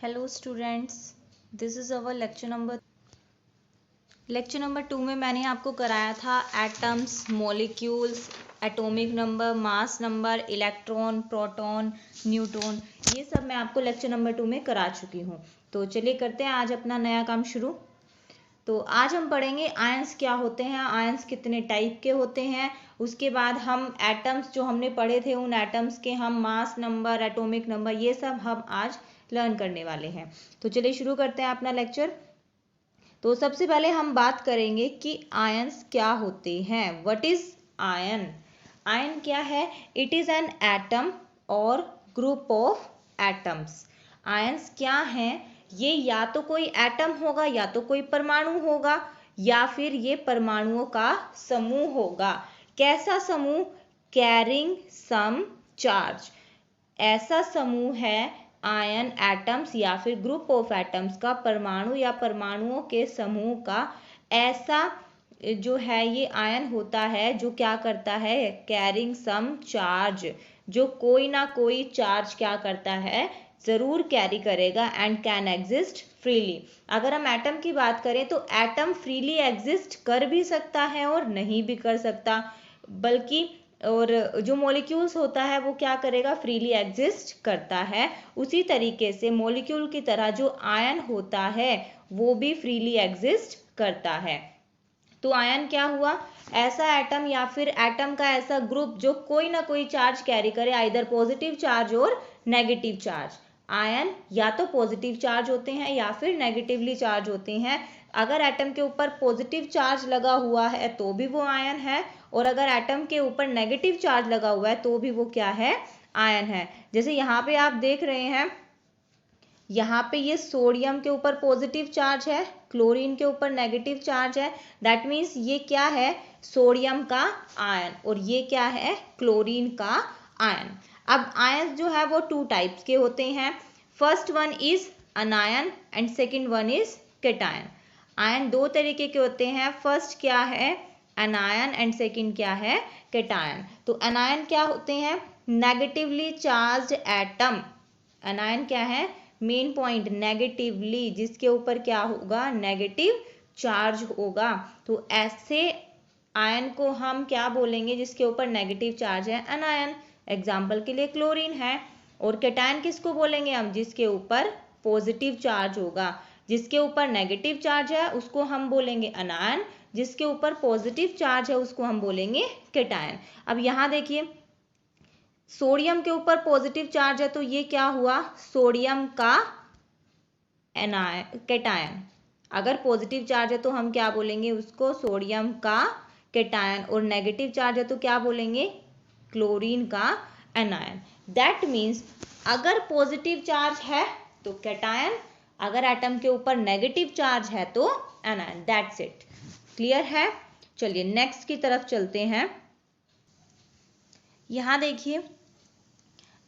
Hello students, this is our lecture number 2 में मैंने आपको कराया था atoms, molecules, atomic number, mass number, electron, proton, neutron. ये सब मैं आपको लेक्चर नंबर 2 में करा चुकी हूँ। तो चलिए करते हैं आज अपना नया काम शुरू। तो आज हम पढ़ेंगे आयंस क्या होते हैं, आयंस कितने टाइप के होते हैं। उसके बाद हम एटम्स जो हमने पढ़े थे उन एटम्स के हम मास नंबर, एटॉमिक नंबर, ये सब हम आज लर्न करने वाले हैं। तो चलिए शुरू करते हैं अपना लेक्चर। तो सबसे पहले हम बात करेंगे कि आयंस क्या होते हैं। What is ion? आयन क्या है? इट इज एन एटम और ग्रुप ऑफ एटम्स। आयंस क्या है? ये या तो कोई एटम होगा, या तो कोई परमाणु होगा, या फिर ये परमाणुओं का समूह होगा। कैसा समूह? Carrying some charge. ऐसा समूह है आयन, एटम्स या फिर ग्रुप ऑफ एटम्स का, परमाणु या परमाणुओं के समूह का। ऐसा जो है ये आयन होता है जो क्या करता है? कैरिंग सम चार्ज, जो कोई ना कोई चार्ज क्या करता है? जरूर कैरी करेगा। And can exist freely. अगर हम एटम की बात करें तो एटम फ्रीली एग्जिस्ट कर भी सकता है और नहीं भी कर सकता, बल्कि और जो मॉलिक्यूल्स होता है वो क्या करेगा? फ्रीली एग्जिस्ट करता है। उसी तरीके से मॉलिक्यूल की तरह जो आयन होता है वो भी फ्रीली एग्जिस्ट करता है। तो आयन क्या हुआ? ऐसा एटम या फिर एटम का ऐसा ग्रुप जो कोई ना कोई चार्ज कैरी करे, आइदर पॉजिटिव चार्ज और नेगेटिव चार्ज। आयन या तो पॉजिटिव चार्ज होते हैं या फिर नेगेटिवली चार्ज होते हैं। अगर एटम के ऊपर पॉजिटिव चार्ज लगा हुआ है तो भी वो आयन है, और अगर एटम के ऊपर नेगेटिव चार्ज लगा हुआ है तो भी वो क्या है? आयन है। जैसे यहाँ पे आप देख रहे हैं, यहाँ पे ये सोडियम के ऊपर पॉजिटिव चार्ज है, क्लोरीन के ऊपर नेगेटिव चार्ज है। दैट मीन्स ये क्या है? सोडियम का आयन, और ये क्या है? क्लोरीन का आयन। अब आयन जो है वो 2 टाइप्स के होते हैं। First one is अनायन and second one is cation. Ion 2 तरीके के होते हैं। फर्स्ट क्या है? अनायन एंड सेकेंड क्या है? केटायन। तो अनायन क्या होते हैं? Negatively charge atom. अनायन क्या है? मेन पॉइंट नेगेटिवली, जिसके ऊपर क्या होगा? नेगेटिव चार्ज होगा। तो ऐसे आयन को हम क्या बोलेंगे जिसके ऊपर नेगेटिव चार्ज है? अनायन। एग्जाम्पल के लिए क्लोरीन है। और केटायन किसको बोलेंगे हम? जिसके ऊपर पॉजिटिव चार्ज होगा। जिसके ऊपर नेगेटिव चार्ज है उसको हम बोलेंगे अनायन, जिसके ऊपर पॉजिटिव चार्ज है उसको हम बोलेंगे केटायन। अब यहाँ देखिए, सोडियम के ऊपर पॉजिटिव चार्ज है तो ये क्या हुआ? सोडियम का केटायन। अगर पॉजिटिव चार्ज है तो हम क्या बोलेंगे उसको? सोडियम का केटायन। और नेगेटिव चार्ज है तो क्या बोलेंगे? क्लोरीन का एनायन। दैट मीन्स अगर पॉजिटिव चार्ज है तो केटायन, अगर एटम के ऊपर नेगेटिव चार्ज है तो एनायन। That's it. क्लियर है? चलिए नेक्स्ट की तरफ चलते हैं। यहाँ देखिए,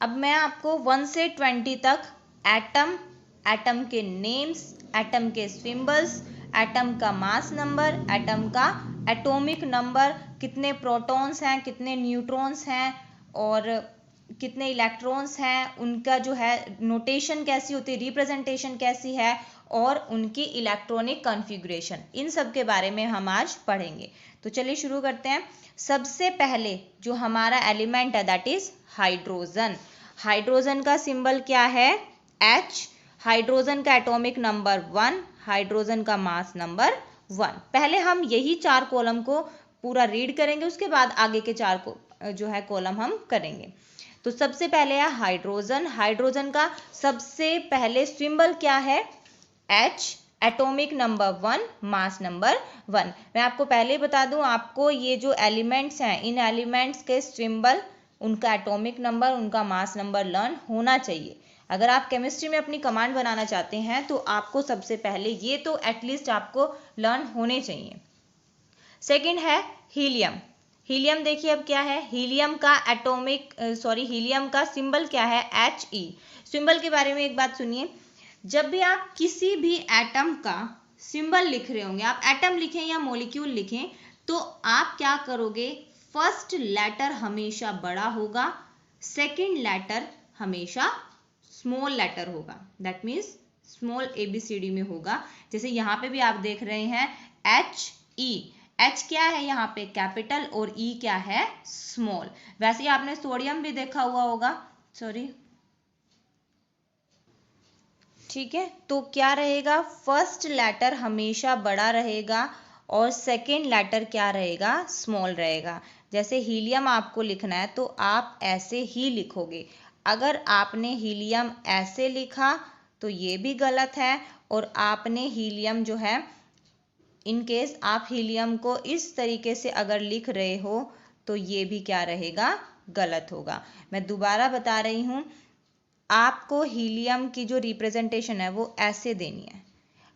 अब मैं आपको 1 से 20 तक एटम, एटम के नेम्स, एटम के सिंबल्स, एटम का मास नंबर, एटम का एटॉमिक नंबर, कितने प्रोटॉन्स हैं, कितने न्यूट्रॉन्स हैं और कितने इलेक्ट्रॉन्स हैं, उनका जो है नोटेशन कैसी होती है, रिप्रेजेंटेशन कैसी है, और उनकी इलेक्ट्रॉनिक कॉन्फ़िगरेशन, इन सब के बारे में हम आज पढ़ेंगे। तो चलिए शुरू करते हैं। सबसे पहले जो हमारा एलिमेंट है दैट इज हाइड्रोजन। हाइड्रोजन का सिंबल क्या है? H। हाइड्रोजन का एटॉमिक नंबर 1, हाइड्रोजन का मास नंबर 1। पहले हम यही 4 कॉलम को पूरा रीड करेंगे, उसके बाद आगे के 4 को जो है कॉलम हम करेंगे। तो सबसे पहले है हाइड्रोजन। हाइड्रोजन का सबसे पहले सिंबल क्या है? H, atomic number 1, mass number 1। मैं आपको पहले ही बता दूं, आपको ये जो एलिमेंट्स हैं इन एलिमेंट्स के सिंबल, उनका एटॉमिक नंबर, उनका मास नंबर लर्न होना चाहिए। अगर आप केमिस्ट्री में अपनी कमांड बनाना चाहते हैं तो आपको सबसे पहले ये तो एटलीस्ट आपको लर्न होने चाहिए। सेकंड है हीलियम। हीलियम देखिए अब क्या है? हीलियम का हीलियम का सिंबल क्या है? He। सिंबल के बारे में एक बात सुनिए, जब भी आप किसी भी एटम का सिंबल लिख रहे होंगे, आप एटम लिखें या मॉलिक्यूल लिखें, तो आप क्या करोगे? फर्स्ट लेटर हमेशा बड़ा होगा, सेकंड लेटर हमेशा स्मॉल लेटर होगा। दैट मीन्स स्मॉल ABCD में होगा। जैसे यहाँ पे भी आप देख रहे हैं HE, H क्या है यहाँ पे कैपिटल और E क्या है स्मॉल। वैसे ही आपने सोडियम भी देखा हुआ होगा, सॉरी, ठीक है। तो क्या रहेगा, फर्स्ट लेटर हमेशा बड़ा रहेगा और सेकेंड लेटर क्या रहेगा, स्मॉल रहेगा। जैसे हीलियम आपको लिखना है तो आप ऐसे ही लिखोगे। अगर आपने हीलियम ऐसे लिखा तो ये भी गलत है, और आपने हीलियम जो है, इन केस आप हीलियम को इस तरीके से अगर लिख रहे हो तो ये भी क्या रहेगा, गलत होगा। मैं दोबारा बता रही हूँ, आपको हीलियम की जो रिप्रेजेंटेशन है वो ऐसे देनी है।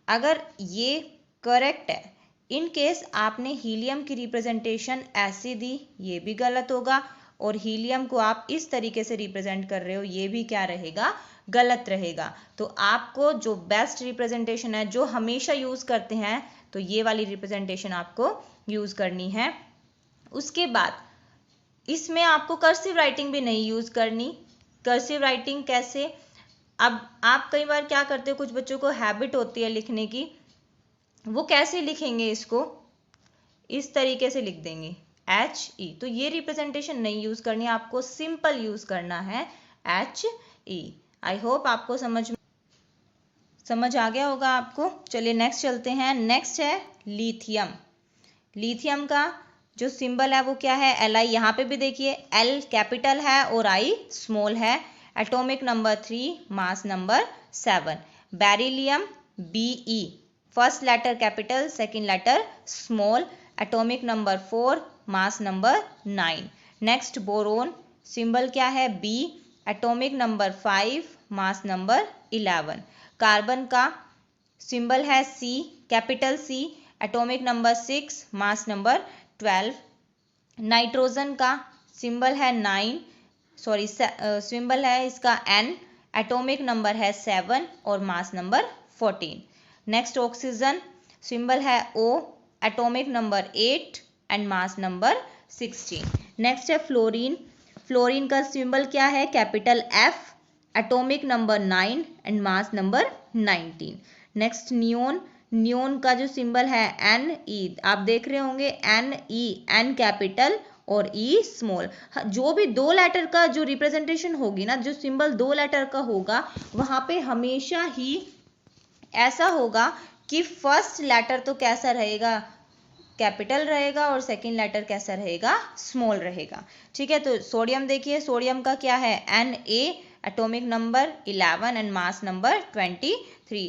अगर ये करेक्ट है, इन केस आपने हीलियम की रिप्रेजेंटेशन ऐसे दी, ये भी गलत होगा, और हीलियम को आप इस तरीके से रिप्रेजेंट कर रहे हो, ये भी क्या रहेगा, गलत रहेगा। तो आपको जो बेस्ट रिप्रेजेंटेशन है, जो हमेशा यूज करते हैं, तो ये वाली रिप्रेजेंटेशन आपको यूज करनी है। उसके बाद इसमें आपको कर्सिव राइटिंग भी नहीं यूज करनी। कर्सिव राइटिंग कैसे, अब आप कई बार क्या करते हो, कुछ बच्चों को हैबिट होती है लिखने की, वो कैसे लिखेंगे, इसको इस तरीके से लिख देंगे HE, तो ये रिप्रेजेंटेशन नहीं यूज करनी, आपको सिंपल यूज करना है HE। आई होप आपको समझ आ गया होगा आपको। चलिए नेक्स्ट चलते हैं। नेक्स्ट है लिथियम। लिथियम का जो सिंबल है वो क्या है, Li। यहाँ पे भी देखिए L कैपिटल है और I स्मॉल है। Atomic number 3, mass number 7। Beryllium Be, first letter capital, second letter small. Atomic number 4, mass number 9। Next boron, symbol क्या है B, atomic number 5, mass number 11। Carbon का सिंबल है C, capital C, atomic number 6, mass number 12। Nitrogen का symbol है symbol है इसका N, atomic number है 7 और mass number 14। Next oxygen, symbol है O, atomic number 8 and mass number 16। Next है फ्लोरीन। फ्लोरीन का सिंबल क्या है, capital F, atomic number 9 and mass number 19। Next neon. Neon का जो सिंबल है Ne, आप देख रहे होंगे Ne, N कैपिटल और E स्मॉल। जो भी दो लेटर का जो रिप्रेजेंटेशन होगी ना, जो सिंबल दो लेटर का होगा, वहां पे हमेशा ही ऐसा होगा कि फर्स्ट लेटर तो कैसा रहेगा, कैपिटल रहेगा, और सेकंड लेटर कैसा रहेगा, स्मॉल रहेगा। ठीक है, तो सोडियम देखिए, सोडियम का क्या है Na, atomic number 11 and mass number 23।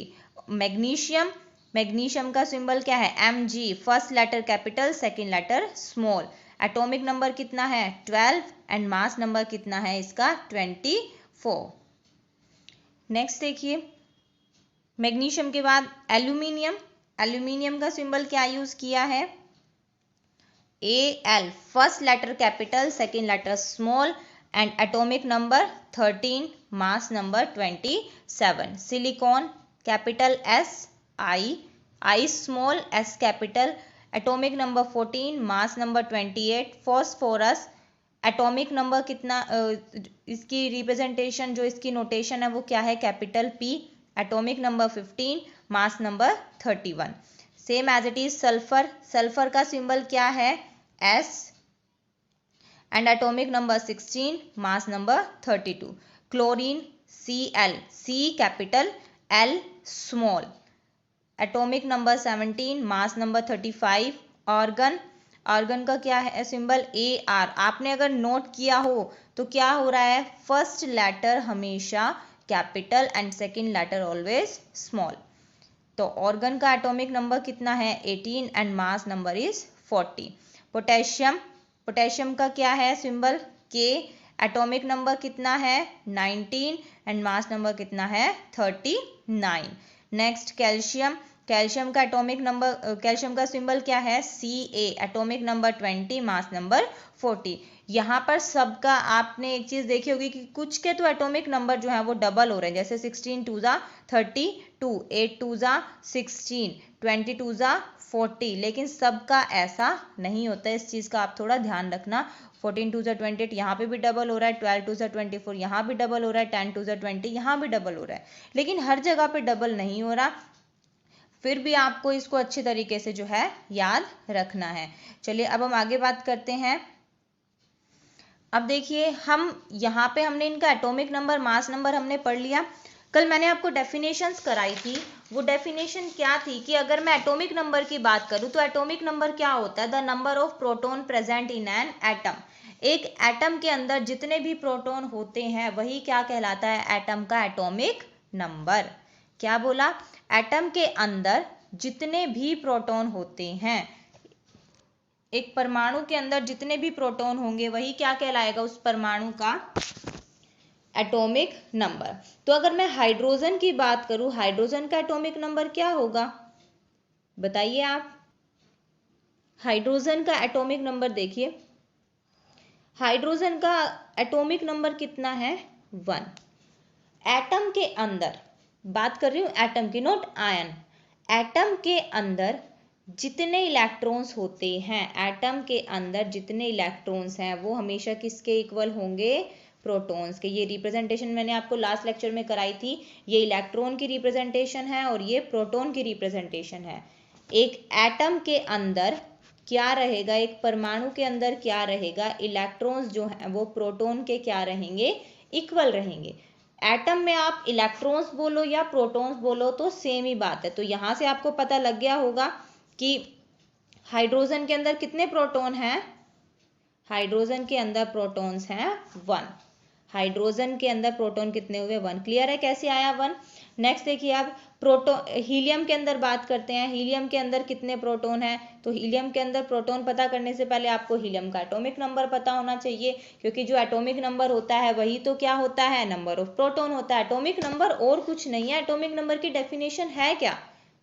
Magnesium, magnesium का सिंबल क्या है Mg, first letter capital, second letter small. Atomic number कितना है 12 एंड मास नंबर कितना है इसका 24। नेक्स्ट देखिए, मैग्नीशियम के बाद एल्यूमिनियम। एल्यूमिनियम का सिंबल क्या यूज किया है Al, first letter capital, second letter small and atomic number 13, mass number 27। Silicon, capital S, I small, S capital, atomic number 14, mass number 28। Phosphorus, atomic number कितना, इसकी representation जो इसकी notation है वो क्या है, capital P, atomic number 15, mass number 31। Same as it is sulphur. Sulphur का symbol क्या है S and atomic number 16, mass number 32। Chlorine, Cl, C capital, L small, atomic number 17, mass number 35। Argon, argon का क्या है symbol Ar। आपने अगर note किया हो तो क्या हो रहा है, फर्स्ट लेटर हमेशा capital and second letter always small. तो ऑर्गन का एटॉमिक नंबर कितना है 18 and mass number is 40। Potassium, potassium का क्या है सिंबल K, एटॉमिक नंबर कितना है 19 एंड मास नंबर कितना है 39। नेक्स्ट कैल्शियम, कैल्शियम का एटॉमिक नंबर, कैल्शियम का सिंबल क्या है, Ca, atomic number 20, mass number 40। यहाँ पर सबका आपने एक चीज देखी होगी कि कुछ के तो एटॉमिक नंबर जो है वो डबल हो रहे हैं, जैसे 16 2 ज़ा 32, 8 2 ज़ा 16, 20 2 ज़ा 40, लेकिन सबका ऐसा नहीं होता है। इस चीज का आप थोड़ा ध्यान रखना। 14 2 ज़ा 28 यहाँ पे भी डबल हो रहा है, 12 2 ज़ा 24 यहाँ भी डबल हो रहा है, 10 2 ज़ा 20 यहाँ भी डबल हो रहा है, लेकिन हर जगह पे डबल नहीं हो रहा। फिर भी आपको इसको अच्छे तरीके से जो है याद रखना है। चलिए अब हम आगे बात करते हैं। अब देखिए हम यहाँ पे हमने इनका एटॉमिक नंबर, मास नंबर हमने पढ़ लिया। कल मैंने आपको डेफिनेशंस कराई थी। वो डेफिनेशन क्या थी कि अगर मैं एटॉमिक नंबर की बात करूँ तो एटॉमिक नंबर क्या होता है, the number of proton present in an atom. एक एटम के अंदर जितने भी प्रोटॉन होते हैं वही क्या कहलाता है, एटम का एटॉमिक नंबर। क्या बोला, एटम के अंदर जितने भी प्रोटॉन होते हैं, एक परमाणु के अंदर जितने भी प्रोटॉन होंगे वही क्या कहलाएगा, उस परमाणु का एटॉमिक नंबर। तो अगर मैं हाइड्रोजन की बात करूं, हाइड्रोजन का एटॉमिक नंबर क्या होगा, बताइए आप। हाइड्रोजन का एटॉमिक नंबर देखिए, हाइड्रोजन का एटॉमिक नंबर कितना है, 1। एटम के अंदर बात कर रही हूं, एटम की, नॉट आयन। एटम के अंदर जितने इलेक्ट्रॉन्स होते हैं, एटम के अंदर जितने इलेक्ट्रॉन्स हैं वो हमेशा किसके इक्वल होंगे, प्रोटॉन्स के। ये रिप्रेजेंटेशन मैंने आपको लास्ट लेक्चर में कराई थी। ये इलेक्ट्रॉन की रिप्रेजेंटेशन है और ये प्रोटॉन की रिप्रेजेंटेशन है। एक एटम के अंदर क्या रहेगा, एक परमाणु के अंदर क्या रहेगा, इलेक्ट्रॉन्स जो हैं वो प्रोटॉन के क्या रहेंगे, इक्वल रहेंगे। एटम में आप इलेक्ट्रॉन्स बोलो या प्रोटॉन्स बोलो तो सेम ही बात है। तो यहां से आपको पता लग गया होगा कि हाइड्रोजन के अंदर कितने प्रोटॉन हैं, हाइड्रोजन के अंदर प्रोटॉन्स हैं 1। हाइड्रोजन के अंदर प्रोटॉन कितने हुए, 1। क्लियर है कैसे आया 1। नेक्स्ट देखिए आप हीलियम के अंदर बात करते हैं। हीलियम के अंदर कितने प्रोटॉन हैं, तो हीलियम के अंदर प्रोटॉन पता करने से पहले आपको हीलियम का एटॉमिक नंबर पता होना चाहिए, क्योंकि जो एटॉमिक नंबर होता है वही तो क्या होता है, नंबर ऑफ प्रोटॉन होता है। एटॉमिक नंबर और कुछ नहीं है। एटॉमिक नंबर की डेफिनेशन है क्या,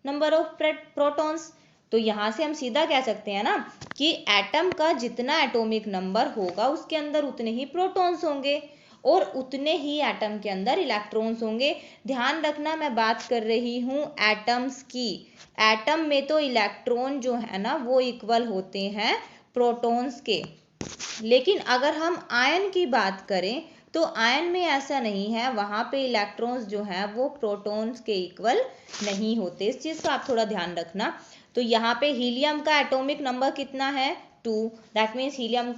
नंबर ऑफ प्रोटॉन्स। तो यहां से हम सीधा कह सकते हैं ना कि एटम का जितना एटॉमिक नंबर होगा उसके अंदर उतने ही प्रोटॉन्स होंगे और उतने ही एटम के अंदर इलेक्ट्रॉन्स होंगे। ध्यान रखना मैं बात कर रही हूं एटम्स की। एटम में तो इलेक्ट्रॉन जो है ना वो इक्वल होते हैं प्रोटॉन्स के, लेकिन अगर हम आयन की बात करें तो आयन में ऐसा नहीं है, वहां पे इलेक्ट्रॉन्स जो है वो प्रोटॉन्स के इक्वल नहीं होते। इस चीज का आप थोड़ा ध्यान रखना। तो यहाँ पे हीलियम का एटॉमिक नंबर कितना है, 2। दैट मीन्स हीलियम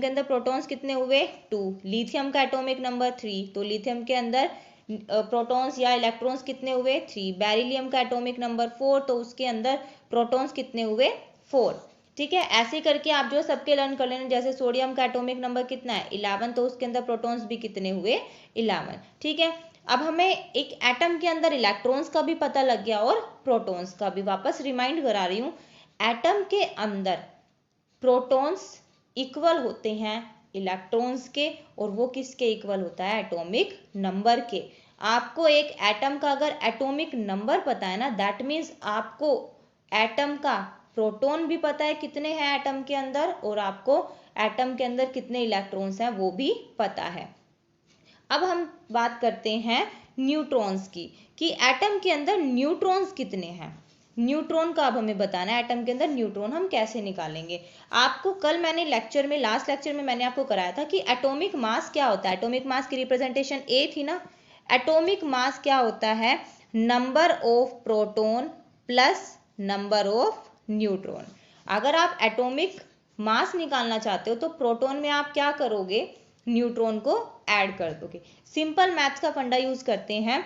के अंदर प्रोटॉन्स कितने हुए, 2। लिथियम का एटॉमिक नंबर 3, तो लिथियम के अंदर प्रोटॉन्स या इलेक्ट्रॉन्स कितने हुए, 3। बेरिलियम का एटॉमिक नंबर 4, तो उसके अंदर प्रोटॉन्स कितने हुए, 4। ठीक है, ऐसे करके आप जो सबके लर्न कर लेना। जैसे सोडियम का एटॉमिक नंबर कितना है, 11, तो उसके अंदर प्रोटॉन्स भी कितने हुए, 11। ठीक है, अब हमें एक एटम के अंदर इलेक्ट्रॉन्स का भी पता लग गया और प्रोटॉन्स का भी। वापस रिमाइंड करा रही हूँ, एटम के अंदर प्रोटॉन्स इक्वल होते हैं इलेक्ट्रॉन्स के, और वो किसके इक्वल होता है, एटॉमिक नंबर के। आपको एक एटम का अगर एटॉमिक नंबर पता है ना, दैट मीन्स आपको एटम का प्रोटॉन भी पता है कितने हैं एटम के अंदर, और आपको एटम के अंदर कितने इलेक्ट्रॉन्स हैं वो भी पता है। अब हम बात करते हैं न्यूट्रॉन्स की, कि एटम के अंदर न्यूट्रॉन्स कितने हैं। न्यूट्रॉन का अब हमें बताना है, एटम के अंदर न्यूट्रॉन हम कैसे निकालेंगे। आपको कल मैंने लेक्चर में, लास्ट लेक्चर में मैंने आपको कराया था कि एटॉमिक मास क्या होता है। एटॉमिक मास की रिप्रेजेंटेशन ए थी ना। एटॉमिक मास क्या होता है, number of proton plus number of neutron. अगर आप एटॉमिक मास निकालना चाहते हो तो प्रोटॉन में आप क्या करोगे, न्यूट्रॉन को ऐड कर दोगे। सिंपल मैथ्स का फंडा यूज करते हैं।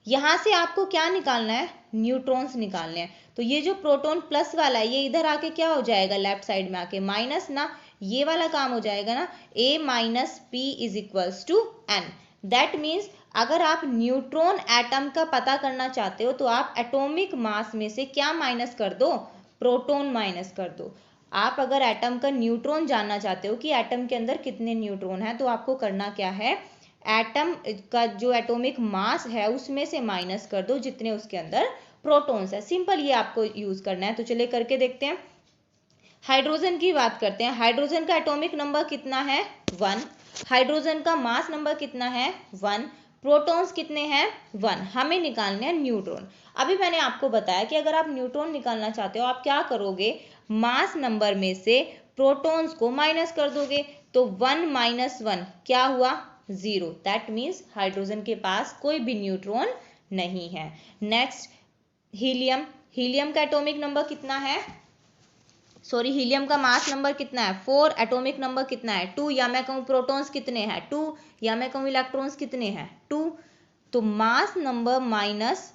यहां से आपको क्या निकालना है, न्यूट्रॉन्स निकालने हैं। तो ये जो प्रोटॉन प्लस वाला है ये इधर आके क्या हो जाएगा, लेफ्ट साइड में आके माइनस ना, ये वाला काम हो जाएगा ना, a minus p is equals to n. That means अगर आप न्यूट्रॉन एटम का पता करना चाहते हो तो आप एटॉमिक मास में से क्या माइनस कर दो, प्रोटॉन माइनस कर दो। आप अगर एटम का न्यूट्रॉन जानना चाहते हो कि एटम के अंदर कितने न्यूट्रॉन है, तो आपको करना क्या है, एटम का जो एटॉमिक मास है उसमें से माइनस कर दो जितने उसके अंदर प्रोटॉन्स है। सिंपल ये आपको यूज करना है। तो चलिए करके देखते हैं। हाइड्रोजन की बात करते हैं। हाइड्रोजन का एटॉमिक नंबर कितना है 1। हाइड्रोजन का मास नंबर कितना है 1। प्रोटॉन्स कितने हैं 1। हमें निकालने हैं न्यूट्रॉन। अभी मैंने आपको बताया कि अगर आप न्यूट्रॉन निकालना चाहते हो आप क्या करोगे, मास नंबर में से प्रोटॉन्स को माइनस कर दोगे। तो 1 - 1 क्या हुआ 0। दैट मीन्स हाइड्रोजन के पास कोई भी न्यूट्रॉन नहीं है। Next helium. हीलियम का एटॉमिक नंबर कितना है, सॉरी हीलियम का मास नंबर कितना है 4। एटॉमिक नंबर कितना है 2, या मैं कहूँ प्रोटॉन्स कितने हैं 2, या मैं कहूँ इलेक्ट्रॉन्स कितने हैं 2। तो मास नंबर माइनस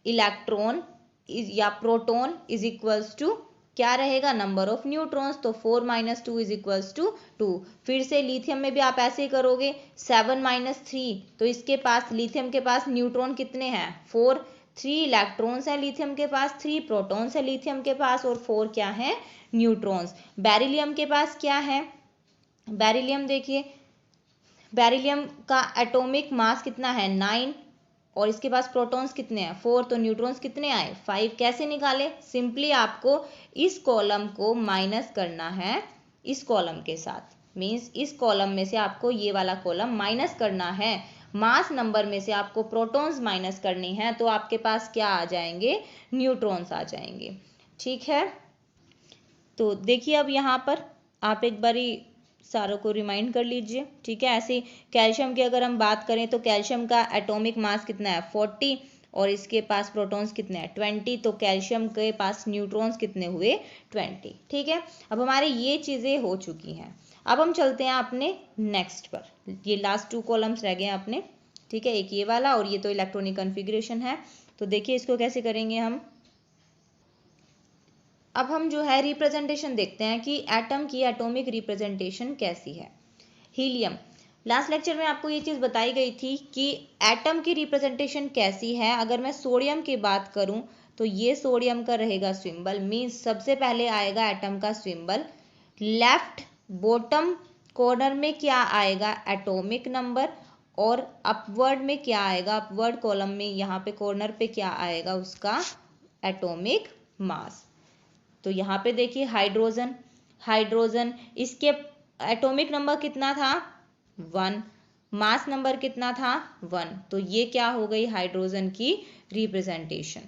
इलेक्ट्रॉन या प्रोटॉन इज इक्वल्स टू क्या रहेगा, नंबर ऑफ न्यूट्रॉन्स। तो 4 - 2 इज इक्वल्स टू 2। फिर से लिथियम में भी आप ऐसे ही करोगे 7 - 3। तो इसके पास लिथियम के पास न्यूट्रॉन कितने हैं 4। 3 इलेक्ट्रॉन्स हैं लिथियम के पास, 3 प्रोटॉन्स है लिथियम के पास और 4 क्या है न्यूट्रॉन्स। बेरिलियम के पास क्या है, बेरिलियम देखिए, बेरिलियम का एटॉमिक मास कितना है 9 और इसके पास प्रोटॉन्स कितने हैं 4। तो न्यूट्रॉन्स कितने आए 5। कैसे निकाले, सिंपली आपको इस कॉलम को माइनस करना है इस कॉलम के साथ। मीन्स इस कॉलम में से आपको ये वाला कॉलम माइनस करना है। मास नंबर में से आपको प्रोटॉन्स माइनस करने हैं तो आपके पास क्या आ जाएंगे, न्यूट्रॉन्स आ जाएंगे। ठीक है, तो देखिए अब यहाँ पर आप एक बारी सारों को रिमाइंड कर लीजिए। ठीक है, ऐसे कैल्शियम की अगर हम बात करें तो कैल्शियम का एटॉमिक मास कितना है 40 और इसके पास प्रोटॉन्स कितने हैं 20। तो कैल्शियम के पास न्यूट्रॉन्स कितने हुए 20। ठीक है, अब हमारे ये चीज़ें हो चुकी हैं। अब हम चलते हैं अपने नेक्स्ट पर। ये लास्ट 2 कॉलम्स रह गए हैं अपने। ठीक है, एक ये वाला और ये तो इलेक्ट्रॉनिक कॉन्फ़िगरेशन है। तो देखिए इसको कैसे करेंगे हम। अब हम जो है रिप्रेजेंटेशन देखते हैं कि एटम की एटॉमिक रिप्रेजेंटेशन कैसी है। हीलियम, लास्ट लेक्चर में आपको ये चीज़ बताई गई थी कि एटम की रिप्रेजेंटेशन कैसी है। अगर मैं सोडियम की बात करूं तो ये सोडियम का रहेगा सिंबल। मीन्स सबसे पहले आएगा एटम का सिंबल। लेफ्ट बॉटम कॉर्नर में क्या आएगा एटॉमिक नंबर और अपवर्ड में क्या आएगा, अपवर्ड कॉलम में यहाँ पे कॉर्नर पे क्या आएगा उसका एटॉमिक मास। तो यहाँ पे देखिए हाइड्रोजन, हाइड्रोजन इसके एटॉमिक नंबर कितना था 1, मास नंबर कितना था 1। तो ये क्या हो गई हाइड्रोजन की रिप्रेजेंटेशन।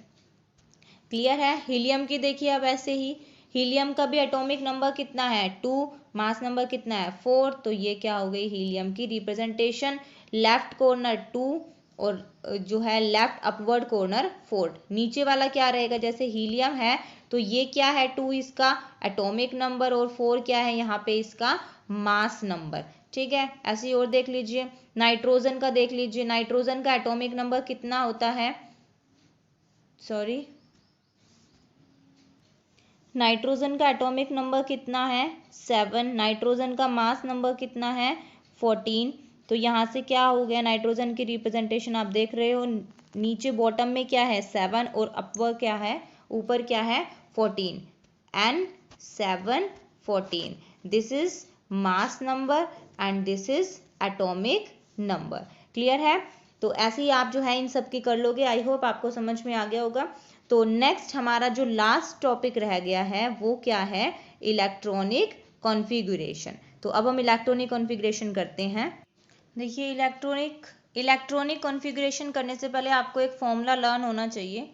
क्लियर है। हीलियम की देखिए अब ऐसे ही, हीलियम का भी एटॉमिक नंबर कितना है 2, मास नंबर कितना है 4। तो ये क्या हो गई हीलियम की रिप्रेजेंटेशन। लेफ्ट कॉर्नर 2 और जो है लेफ्ट अपवर्ड कॉर्नर 4। नीचे वाला क्या रहेगा, जैसे हीलियम है तो ये क्या है 2 इसका एटॉमिक नंबर और 4 क्या है यहाँ पे इसका मास नंबर। ठीक है, ऐसे ही और देख लीजिए। नाइट्रोजन का देख लीजिए, नाइट्रोजन का एटॉमिक नंबर कितना होता है, सॉरी नाइट्रोजन का एटॉमिक नंबर कितना है 7। नाइट्रोजन का मास नंबर कितना है 14। तो यहाँ से क्या हो गया नाइट्रोजन की रिप्रेजेंटेशन आप देख रहे हो, नीचे बॉटम में क्या है 7 और अपर क्या है ऊपर क्या है 14। And 7 14, this is mass number and this is atomic number. Clear है। तो ऐसे ही आप जो है इन सब की कर लोगे। आई होप आपको समझ में आ गया होगा। तो नेक्स्ट हमारा जो लास्ट टॉपिक रह गया है वो क्या है, इलेक्ट्रॉनिक कॉन्फ़िगरेशन। तो अब हम इलेक्ट्रॉनिक कॉन्फ़िगरेशन करते हैं। देखिए इलेक्ट्रॉनिक कॉन्फ़िगरेशन करने से पहले आपको एक फॉर्मूला लर्न होना चाहिए।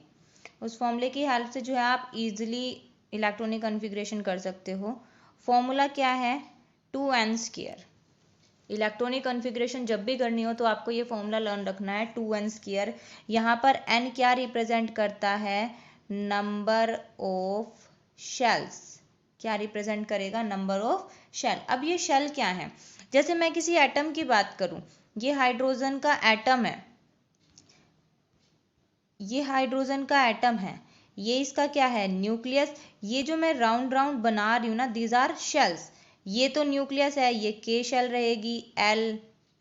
उस फॉर्मूले की हेल्प से जो है आप इजीली इलेक्ट्रॉनिक कॉन्फ़िगरेशन कर सकते हो। फॉर्मूला क्या है 2n²। इलेक्ट्रॉनिक कॉन्फ़िगरेशन जब भी करनी हो तो आपको ये फॉर्मूला लर्न रखना है 2n²। यहाँ पर n क्या रिप्रेजेंट करता है, नंबर ऑफ शेल्स। क्या रिप्रेजेंट करेगा, नंबर ऑफ शेल। अब ये शेल क्या है, जैसे मैं किसी एटम की बात करूं, ये हाइड्रोजन का एटम है, ये हाइड्रोजन का एटम है, ये इसका क्या है न्यूक्लियस। ये जो मैं राउंड राउंड बना रही हूँ ना, दीज आर शेल्स। ये तो न्यूक्लियस है, ये के शेल रहेगी, L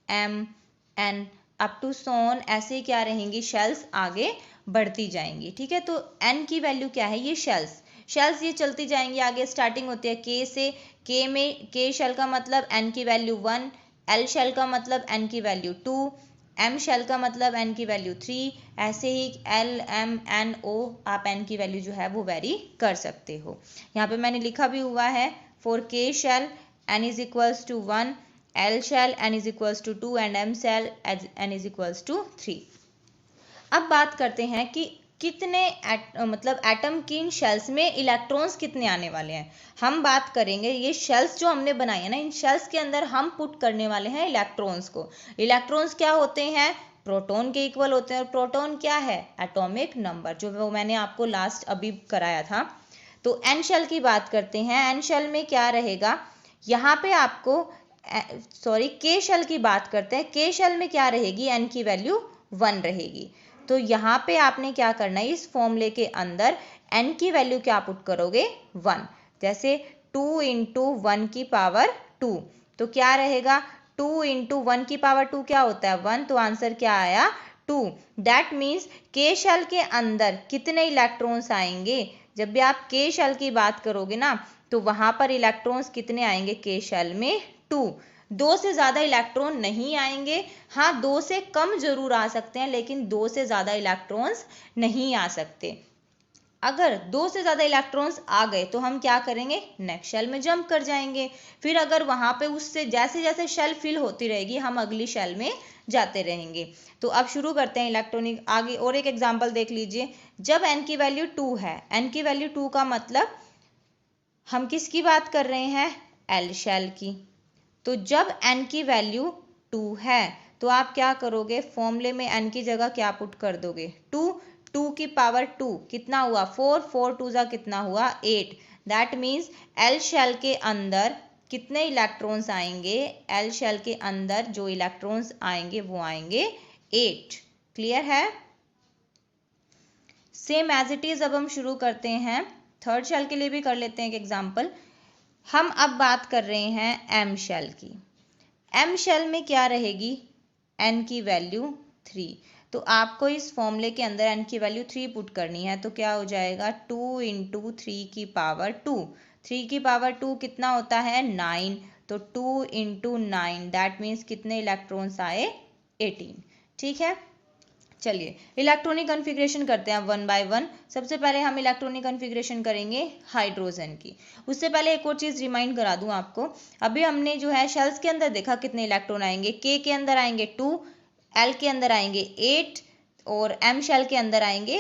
M N up to सोन ऐसे क्या रहेंगी शेल्स आगे बढ़ती जाएंगी। ठीक है, तो एन की वैल्यू क्या है, ये शेल्स ये चलती जाएंगी आगे। स्टार्टिंग होती है के से, के में के शेल का मतलब एन की वैल्यू 1, एल शेल का मतलब एन की वैल्यू 2, M शेल का मतलब N की वैल्यू 3, ऐसे ही L M N O आप N की वैल्यू जो है वो वेरी कर सकते हो। यहाँ पे मैंने लिखा भी हुआ है for K shell N is equals to 1, L shell N is equals to 2 and M shell N is equals to 3। अब बात करते हैं कि कितने मतलब एटम की इन शेल्स में इलेक्ट्रॉन्स कितने आने वाले हैं। हम बात करेंगे ये शेल्स जो हमने बनाई है ना, इन शेल्स के अंदर हम पुट करने वाले हैं इलेक्ट्रॉन्स को। इलेक्ट्रॉन्स क्या होते हैं? प्रोटॉन के इक्वल होते हैं। और प्रोटॉन क्या है? एटॉमिक नंबर, जो वो मैंने आपको लास्ट अभी कराया था। तो एन शेल की बात करते हैं। एन शेल में क्या रहेगा? यहाँ पे आपको के शेल की बात करते हैं। के शेल में क्या रहेगी? एन की वैल्यू 1 रहेगी। तो यहाँ पे आपने क्या करना है, इस फॉर्मूले के अंदर n की वैल्यू क्या पुट करोगे? 1। जैसे 2 इंटू 1 की पावर 2, तो क्या रहेगा? 2 इंटू 1 की पावर 2 क्या होता है? 1। तो आंसर क्या आया? 2। दैट मीन्स के शेल के अंदर कितने इलेक्ट्रॉन्स आएंगे? जब भी आप के शेल की बात करोगे ना, तो वहां पर इलेक्ट्रॉन्स कितने आएंगे के शेल में? 2। 2 से ज़्यादा इलेक्ट्रॉन नहीं आएंगे। हाँ, 2 से कम जरूर आ सकते हैं, लेकिन 2 से ज़्यादा इलेक्ट्रॉन्स नहीं आ सकते। अगर 2 से ज़्यादा इलेक्ट्रॉन्स आ गए तो हम क्या करेंगे? नेक्स्ट शेल में जंप कर जाएंगे। फिर अगर वहाँ पे उससे जैसे जैसे शेल फिल होती रहेगी, हम अगली शेल में जाते रहेंगे। तो अब शुरू करते हैं इलेक्ट्रॉनिक आगे। और एक एग्जाम्पल देख लीजिए। जब n की वैल्यू 2 है, n की वैल्यू 2 का मतलब हम किसकी बात कर रहे हैं? L शेल की। तो जब n की वैल्यू 2 है तो आप क्या करोगे? फॉर्मूले में n की जगह क्या पुट कर दोगे? 2। 2 की पावर 2 कितना हुआ? 4। 4 2 जा कितना हुआ? 8। दैट मीन्स L शेल के अंदर कितने इलेक्ट्रॉन्स आएंगे? L शेल के अंदर जो इलेक्ट्रॉन्स आएंगे वो आएंगे 8। क्लियर है? सेम एज इट इज अब हम शुरू करते हैं। थर्ड शेल के लिए भी कर लेते हैं एक एग्जाम्पल। हम अब बात कर रहे हैं M शेल की। M शेल में क्या रहेगी? N की वैल्यू 3। तो आपको इस फॉर्मूले के अंदर N की वैल्यू 3 पुट करनी है। तो क्या हो जाएगा? 2 इंटू 3 की पावर 2। 3 की पावर 2 कितना होता है? 9। तो 2 इंटू 9 दैट मीन्स कितने इलेक्ट्रॉन्स आए? 18। ठीक है, चलिए इलेक्ट्रॉनिक कॉन्फ़िगरेशन करते हैं वन बाय वन। सबसे पहले हम इलेक्ट्रॉनिक कॉन्फ़िगरेशन करेंगे हाइड्रोजन की। उससे पहले एक और चीज़ रिमाइंड करा दूं आपको। अभी हमने जो है शेल्स के अंदर देखा कितने इलेक्ट्रॉन आएंगे। के अंदर आएंगे 2, एल के अंदर आएंगे 8 और एम शेल के अंदर आएंगे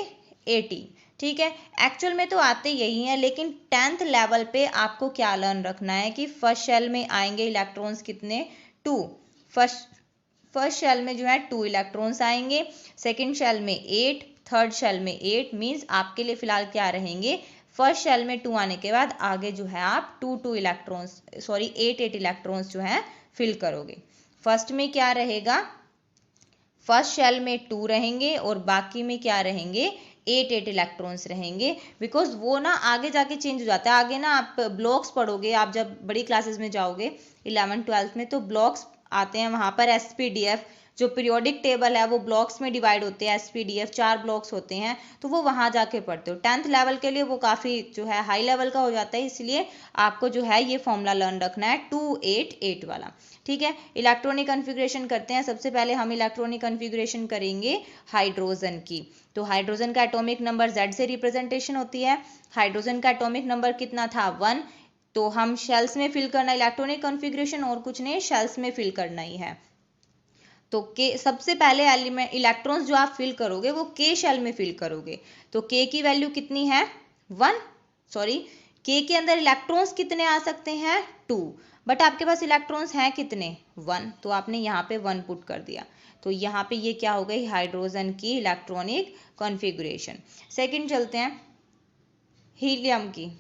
18। ठीक है, एक्चुअल में तो आते यही हैं, लेकिन 10th लेवल पे आपको क्या लर्न रखना है कि फर्स्ट शेल में आएंगे इलेक्ट्रॉन्स कितने? 2। फर्स्ट शेल में जो है 2 इलेक्ट्रॉन्स आएंगे, सेकंड शेल में 8, थर्ड शेल में 8। मीन्स आपके लिए फिलहाल क्या रहेंगे? फर्स्ट शेल में 2 आने के बाद आगे जो है आप 2 इलेक्ट्रॉन्स 8 इलेक्ट्रॉन्स जो है फिल करोगे। फर्स्ट में क्या रहेगा? फर्स्ट शेल में 2 रहेंगे और बाकी में क्या रहेंगे? 8 इलेक्ट्रॉन्स रहेंगे। बिकॉज वो ना आगे जाके चेंज हो जाता है। आगे ना आप ब्लॉक्स पढ़ोगे, आप जब बड़ी क्लासेस में जाओगे 11th 12th में, तो ब्लॉक्स आते हैं वहाँ पर। SPDF जो पीरियोडिक टेबल है वो ब्लॉक्स में डिवाइड होते हैं। SPDF 4 ब्लॉक्स होते हैं, तो वो वहाँ जाके पढ़ते हो। 10th लेवल के लिए वो काफ़ी जो है हाई लेवल का हो जाता है, इसलिए आपको जो है ये फॉर्मूला लर्न रखना है 288 वाला। ठीक है, इलेक्ट्रॉनिक कॉन्फ़िगरेशन करते हैं। सबसे पहले हम इलेक्ट्रॉनिक कॉन्फ़िगरेशन करेंगे हाइड्रोजन की। तो हाइड्रोजन का एटॉमिक नंबर Z से रिप्रेजेंटेशन होती है। हाइड्रोजन का एटॉमिक नंबर कितना था? 1। तो हम शेल्स में फिल करना इलेक्ट्रॉनिक कॉन्फ़िगरेशन, और कुछ नहीं, शेल्स में फिल करना ही है। तो के सबसे पहले एलिमेंट इलेक्ट्रॉन्स जो आप फिल करोगे वो के शेल में फिल करोगे। तो के की वैल्यू कितनी है? 1। के के अंदर इलेक्ट्रॉन्स कितने आ सकते हैं? 2। बट आपके पास इलेक्ट्रॉन्स हैं कितने? 1। तो आपने यहाँ पे 1 पुट कर दिया। तो यहाँ पे ये क्या हो गई? हाइड्रोजन की इलेक्ट्रॉनिक कॉन्फ़िगरेशन। सेकंड चलते हैं हीलियम की।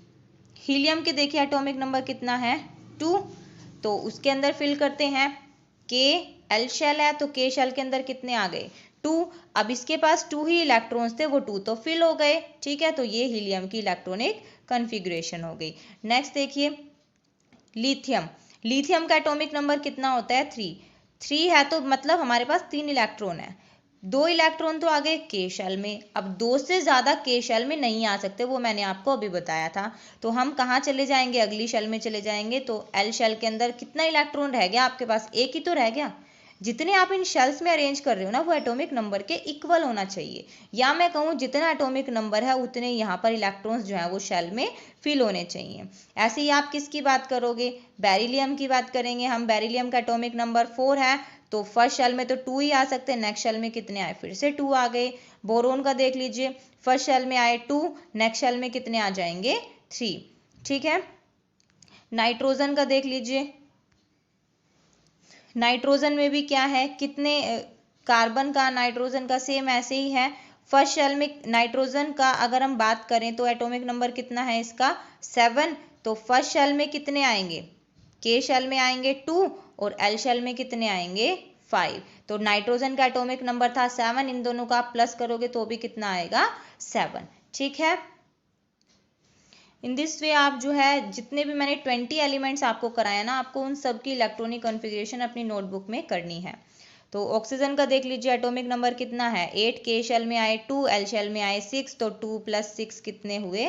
हीलियम के देखिए एटॉमिक नंबर कितना है? 2। तो उसके अंदर फिल करते हैं के। एल शेल है तो के शेल के अंदर कितने आ गए? 2। अब इसके पास 2 ही इलेक्ट्रॉन्स थे, वो 2 तो फिल हो गए। ठीक है, तो ये हीलियम की इलेक्ट्रॉनिक कॉन्फ़िगरेशन हो गई। नेक्स्ट देखिए लिथियम। लिथियम का एटॉमिक नंबर कितना होता है? 3। 3 है तो मतलब हमारे पास 3 इलेक्ट्रॉन है। 2 इलेक्ट्रॉन तो आ गए के शेल में। अब 2 से ज़्यादा के शेल में नहीं आ सकते, वो मैंने आपको अभी बताया था। तो हम कहाँ चले जाएंगे? अगली शेल में चले जाएंगे। तो एल शेल के अंदर कितना इलेक्ट्रॉन रह गया आपके पास? एक ही तो रह गया। जितने आप इन शेल्स में अरेंज कर रहे हो ना वो एटॉमिक नंबर के इक्वल होना चाहिए, या मैं कहूँ जितना एटॉमिक नंबर है उतने यहाँ पर इलेक्ट्रॉन्स जो है वो शेल में फिल होने चाहिए। ऐसे ही आप किसकी बात करोगे, बेरिलियम की बात करेंगे हम। बेरिलियम का एटॉमिक नंबर 4 है, तो फर्स्ट शेल में तो 2 ही आ सकते हैं, नेक्स्ट शेल में कितने आए, फिर से 2 आ गए। बोरोन का देख लीजिए, फर्स्ट शेल में आए 2, नेक्स्ट शेल में कितने आ जाएंगे, 3। ठीक है। नाइट्रोजन का देख लीजिए, नाइट्रोजन में भी क्या है, कितने कार्बन का नाइट्रोजन का सेम ऐसे ही है। फर्स्ट शेल में नाइट्रोजन का अगर हम बात करें तो एटॉमिक नंबर कितना है इसका, 7। तो फर्स्ट शेल में कितने आएंगे, के शेल में आएंगे 2 और एल शेल में कितने आएंगे, 5। तो नाइट्रोजन का एटॉमिक नंबर था 7, इन दोनों का आप प्लस करोगे तो भी कितना आएगा, 7। ठीक है। इन दिस वे आप जो है जितने भी मैंने 20 एलिमेंट्स आपको कराया ना, आपको उन सब की इलेक्ट्रॉनिक कॉन्फ़िगरेशन अपनी नोटबुक में करनी है। तो ऑक्सीजन का देख लीजिए, एटॉमिक नंबर कितना है, 8, के शेल में आए 2, एल शेल में आए 6, तो 2 + 6 कितने हुए,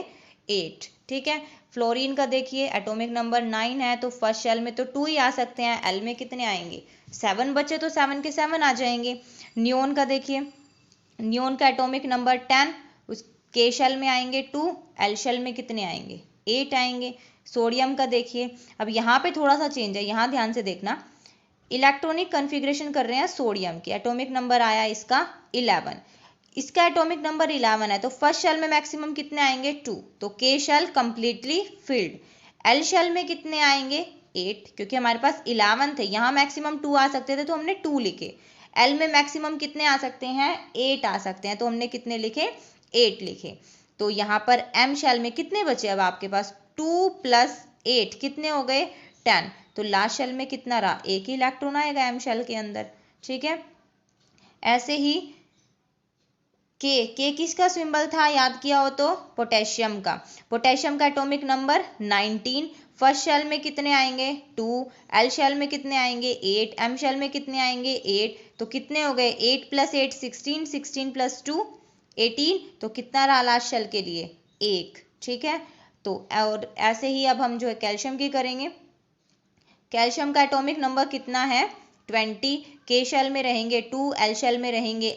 8। ठीक है। फ्लोरीन का देखिए, एटॉमिक नंबर 9 है, तो फर्स्ट शेल में तो 2 ही आ सकते हैं, एल में कितने आएंगे, 7 बचे तो 7 के 7 आ जाएंगे। नियोन का देखिए, नियोन का एटॉमिक नंबर 10, उस के शेल में आएंगे 2, एल शेल में कितने आएंगे, 8 आएंगे। सोडियम का देखिए, अब यहाँ पे थोड़ा सा चेंज है, यहाँ ध्यान से देखना। इलेक्ट्रॉनिक कॉन्फ़िगरेशन कर रहे हैं सोडियम की, एटॉमिक नंबर आया इसका 11, इसका एटॉमिक नंबर 11 है, तो फर्स्ट शेल में मैक्सिमम कितने आएंगे, 2, तो के shell completely filled. L shell में कितने आएंगे, 8, क्योंकि हमारे पास 11 थे, यहाँ मैक्सिमम 2 आ सकते थे तो हमने 2 लिखे। एल में मैक्सिमम कितने आ सकते हैं, 8 आ सकते हैं, तो हमने कितने लिखे, 8 लिखे। तो यहाँ पर एम शेल में कितने बचे, अब आपके पास 2 + 8 कितने हो गए, 10। तो लास्ट शेल में कितना रहा, एक ही इलेक्ट्रॉन आएगा एम शेल के अंदर। ठीक है। ऐसे ही के किसका सिंबल था, याद किया हो तो, पोटेशियम का। पोटेशियम का एटॉमिक नंबर 19, फर्स्ट शेल में कितने आएंगे, 2, एल शेल में कितने आएंगे, 8, एम शेल में कितने आएंगे, 8, तो कितने हो गए, 8 + 8 16, 16 + 2 18, तो कितना रहा लास्ट शेल के लिए, 1। ठीक है। तो और ऐसे ही अब हम जो है कैल्शियम की करेंगे। कैल्शियम का एटॉमिक नंबर कितना है, 20, के शेल में रहेंगे 2, एल शेल में रहेंगे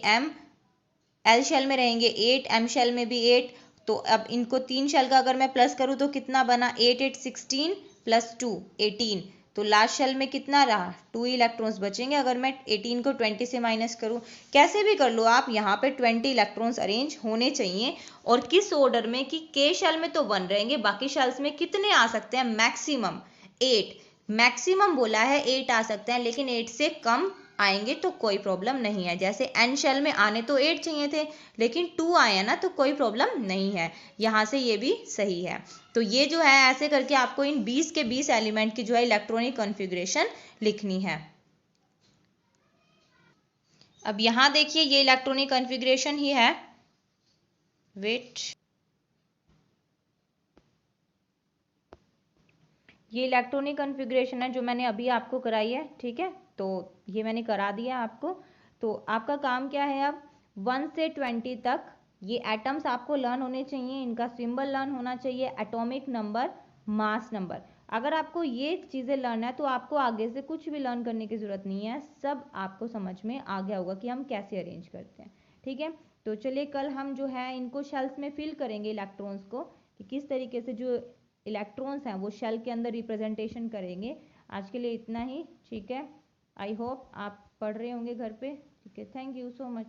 एल शेल में रहेंगे 8, एम शेल में भी 8। तो अब इनको 3 शेल का अगर मैं प्लस करूँ तो कितना बना, 8 8 16 + 2 18, तो लास्ट शेल में कितना रहा, 2 इलेक्ट्रॉन्स बचेंगे। अगर मैं 18 को 20 से माइनस करूँ, कैसे भी कर लो आप, यहाँ पे 20 इलेक्ट्रॉन्स अरेंज होने चाहिए। और किस ऑर्डर में, कि के शेल में तो 1 रहेंगे, बाकी शेल्स में कितने आ सकते हैं, मैक्सिमम 8, मैक्सिमम बोला है 8 आ सकते हैं, लेकिन 8 से कम आएंगे तो कोई प्रॉब्लम नहीं है। जैसे एन शेल में आने तो 8 चाहिए थे, लेकिन 2 आए हैं ना, तो कोई प्रॉब्लम नहीं है। यहाँ से ये भी सही है। तो ये जो है ऐसे करके आपको इन 20 के 20 एलिमेंट की जो है इलेक्ट्रॉनिक कॉन्फ़िगरेशन लिखनी है। अब यहाँ देखिए, ये इलेक्ट्रॉनिक कॉन्फ़िगरेशन ही है, वेट, ये इलेक्ट्रॉनिक कॉन्फ़िगरेशन है जो मैंने अभी आपको कराई है। ठीक है। तो ये मैंने करा दिया आपको। तो आपका काम क्या है, अब 1 से 20 तक ये एटम्स आपको लर्न होने चाहिए, इनका सिंबल लर्न होना चाहिए, एटॉमिक नंबर, मास नंबर। अगर आपको ये चीज़ें लर्न है तो आपको आगे से कुछ भी लर्न करने की ज़रूरत नहीं है, सब आपको समझ में आ गया होगा कि हम कैसे अरेंज करते हैं। ठीक है। तो चलिए कल हम जो है इनको शेल्स में फिल करेंगे, इलेक्ट्रॉन्स को, कि किस तरीके से जो इलेक्ट्रॉन्स हैं वो शेल के अंदर रिप्रेजेंटेशन करेंगे। आज के लिए इतना ही। ठीक है। आई होप आप पढ़ रहे होंगे घर पे। ठीक है। Thank you so much.